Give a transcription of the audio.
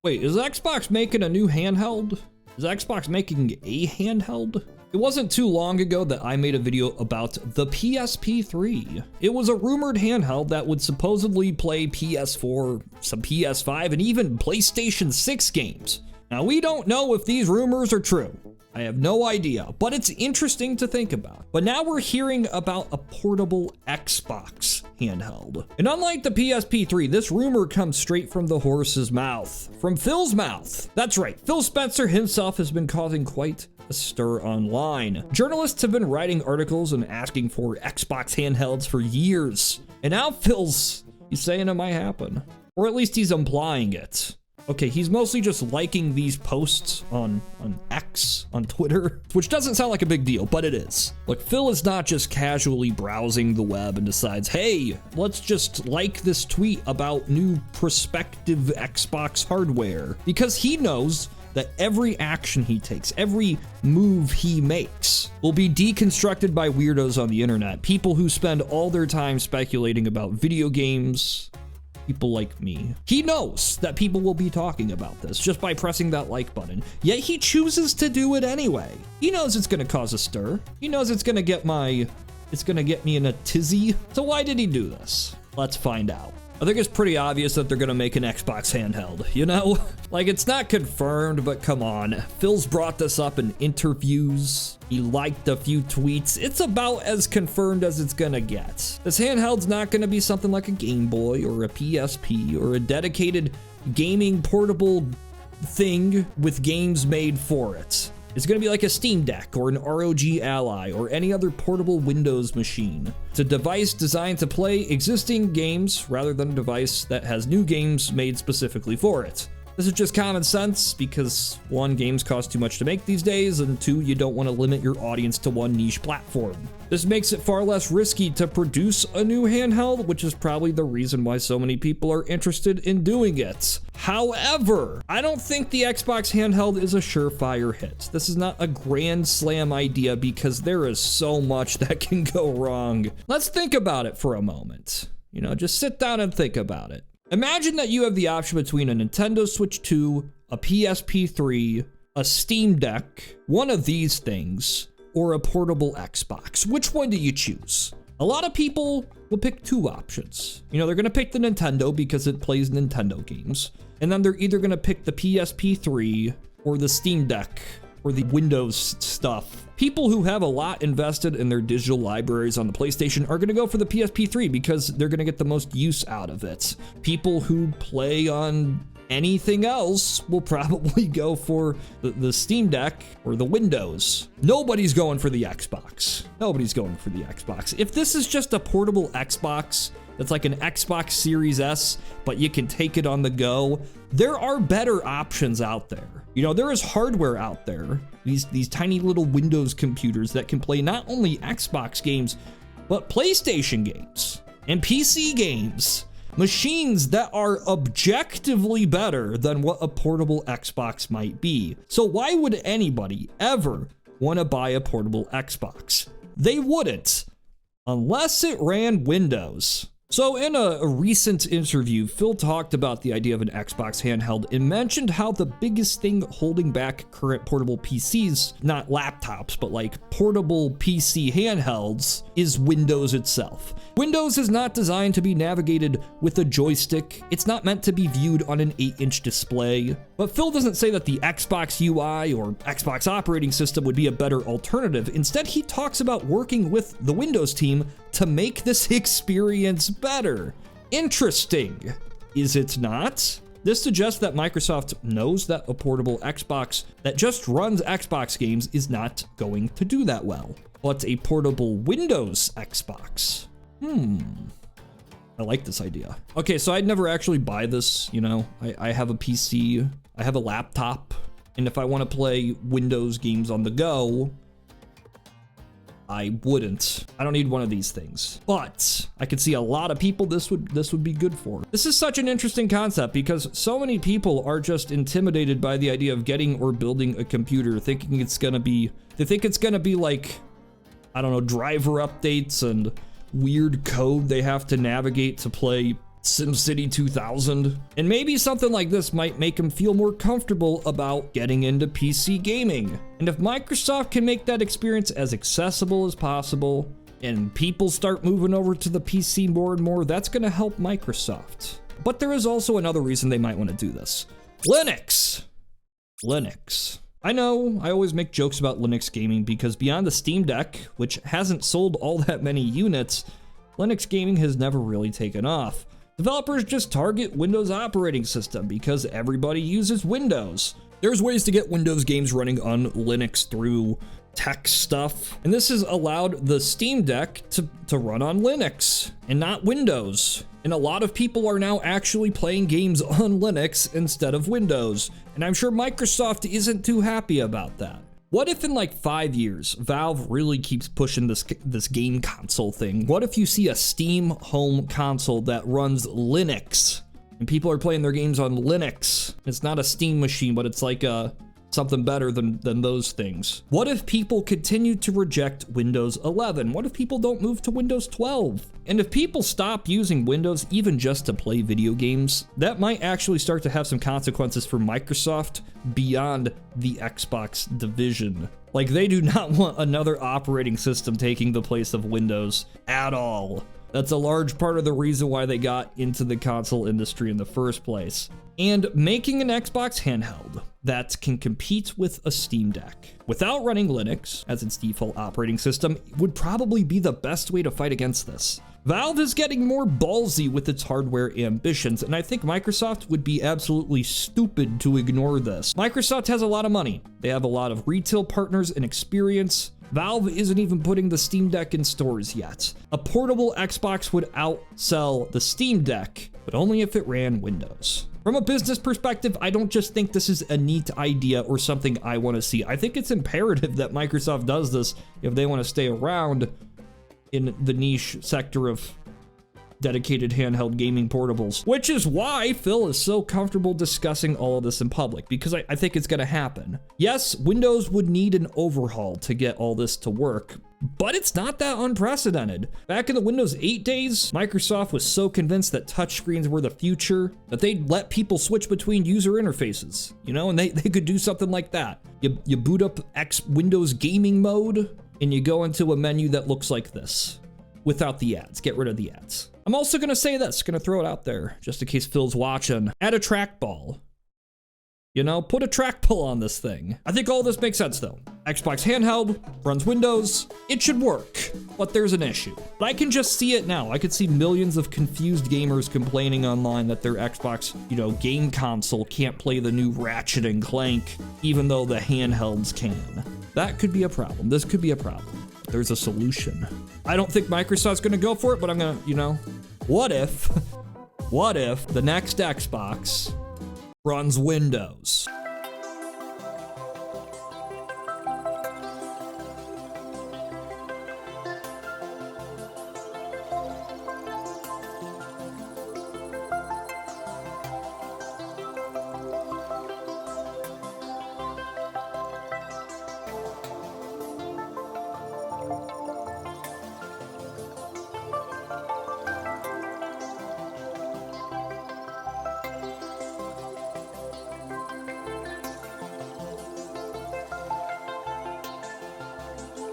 Wait, is Xbox making a new handheld? Is Xbox making a handheld? It wasn't too long ago that I made a video about the PSP3. It was a rumored handheld that would supposedly play PS4, some PS5, and even PlayStation 6 games. Now, we don't know if these rumors are true. I have no idea, but it's interesting to think about. But now we're hearing about a portable Xbox handheld. And unlike the PSP3, this rumor comes straight from the horse's mouth, from Phil's mouth. That's right, Phil Spencer himself has been causing quite a stir online. Journalists have been writing articles and asking for Xbox handhelds for years. And now he's saying it might happen. Or at least he's implying it. Okay, he's mostly just liking these posts on X, on Twitter, which doesn't sound like a big deal, but it is. Look, Phil is not just casually browsing the web and decides, hey, let's just like this tweet about new prospective Xbox hardware, because he knows that every action he takes, every move he makes, will be deconstructed by weirdos on the internet, people who spend all their time speculating about video games, people like me. He knows that people will be talking about this just by pressing that like button, yet he chooses to do it anyway. He knows it's gonna cause a stir. He knows it's gonna get me in a tizzy. So why did he do this? Let's find out. I think it's pretty obvious that they're gonna make an Xbox handheld, you know? Like, it's not confirmed, but come on. Phil's brought this up in interviews. He liked a few tweets. It's about as confirmed as it's gonna get. This handheld's not gonna be something like a Game Boy or a PSP or a dedicated gaming portable thing with games made for it. It's going to be like a Steam Deck or an ROG Ally or any other portable Windows machine. It's a device designed to play existing games rather than a device that has new games made specifically for it. This is just common sense because 1, games cost too much to make these days, and 2, you don't want to limit your audience to one niche platform. This makes it far less risky to produce a new handheld, which is probably the reason why so many people are interested in doing it. However, I don't think the Xbox handheld is a surefire hit. This is not a grand slam idea because there is so much that can go wrong. Let's think about it for a moment. You know, just sit down and think about it. Imagine that you have the option between a Nintendo Switch 2, a PSP3, a Steam Deck, one of these things, or a portable Xbox. Which one do you choose? A lot of people will pick 2 options. You know, they're gonna pick the Nintendo because it plays Nintendo games. And then they're either gonna pick the PSP3 or the Steam Deck or the Windows stuff. People who have a lot invested in their digital libraries on the PlayStation are gonna go for the PSP3 because they're gonna get the most use out of it. People who play on anything else will probably go for the Steam Deck or the Windows. Nobody's going for the Xbox. Nobody's going for the Xbox. If this is just a portable Xbox that's like an Xbox Series S, but you can take it on the go, there are better options out there. You know, there is hardware out there, these tiny little Windows computers that can play not only Xbox games, but PlayStation games and PC games. Machines that are objectively better than what a portable Xbox might be. So why would anybody ever want to buy a portable Xbox? They wouldn't, unless it ran Windows. So in a recent interview, Phil talked about the idea of an Xbox handheld and mentioned how the biggest thing holding back current portable PCs, not laptops, but like portable PC handhelds, is Windows itself. Windows is not designed to be navigated with a joystick. It's not meant to be viewed on an 8-inch display. But Phil doesn't say that the Xbox UI or Xbox operating system would be a better alternative. Instead, he talks about working with the Windows team to make this experience better. Interesting, is it not? This suggests that Microsoft knows that a portable Xbox that just runs Xbox games is not going to do that well. But a portable Windows Xbox? I like this idea. Okay, so I'd never actually buy this, you know. I have a PC, I have a laptop, and if I want to play Windows games on the go, I wouldn't. I don't need one of these things. But I could see a lot of people this would be good for. This is such an interesting concept because so many people are just intimidated by the idea of getting or building a computer, thinking it's gonna be, they think it's gonna be like, I don't know, driver updates and weird code they have to navigate to play SimCity 2000. And maybe something like this might make them feel more comfortable about getting into PC gaming. And if Microsoft can make that experience as accessible as possible, and people start moving over to the PC more and more, that's gonna help Microsoft. But there is also another reason they might want to do this. Linux. I know I always make jokes about Linux gaming because beyond the Steam Deck, which hasn't sold all that many units, Linux gaming has never really taken off. Developers just target Windows operating system because everybody uses Windows. There's ways to get Windows games running on Linux through tech stuff, and this has allowed the Steam Deck to run on Linux and not Windows. And a lot of people are now actually playing games on Linux instead of Windows, and I'm sure Microsoft isn't too happy about that. What if in like 5 years, Valve really keeps pushing this game console thing? What if you see a Steam home console that runs Linux, and people are playing their games on Linux? It's not a Steam machine, but it's like something better than those things. What if people continue to reject Windows 11? What if people don't move to Windows 12? And if people stop using Windows even just to play video games, that might actually start to have some consequences for Microsoft beyond the Xbox division. Like, they do not want another operating system taking the place of Windows at all. That's a large part of the reason why they got into the console industry in the first place. And making an Xbox handheld that can compete with a Steam Deck without running Linux as its default operating system would probably be the best way to fight against this. Valve is getting more ballsy with its hardware ambitions, and I think Microsoft would be absolutely stupid to ignore this. Microsoft has a lot of money. They have a lot of retail partners and experience. Valve isn't even putting the Steam Deck in stores yet. A portable Xbox would outsell the Steam Deck, but only if it ran Windows. From a business perspective, I don't just think this is a neat idea or something I want to see. I think it's imperative that Microsoft does this if they want to stay around in the niche sector of dedicated handheld gaming portables, which is why Phil is so comfortable discussing all of this in public, because I think it's going to happen. Yes, Windows would need an overhaul to get all this to work, but it's not that unprecedented. Back in the Windows 8 days, Microsoft was so convinced that touchscreens were the future that they'd let people switch between user interfaces, you know, and they could do something like that. You boot up Windows gaming mode, and you go into a menu that looks like this, without the ads. Get rid of the ads. I'm also gonna say this, gonna throw it out there, just in case Phil's watching. Add a trackball. You know, put a trackball on this thing. I think all this makes sense though. Xbox handheld, runs Windows, it should work, but there's an issue. But I can just see it now. I could see millions of confused gamers complaining online that their Xbox, game console can't play the new Ratchet and Clank, even though the handhelds can. That could be a problem. This could be a problem. There's a solution. I don't think Microsoft's gonna go for it, but I'm gonna, what if the next Xbox runs Windows?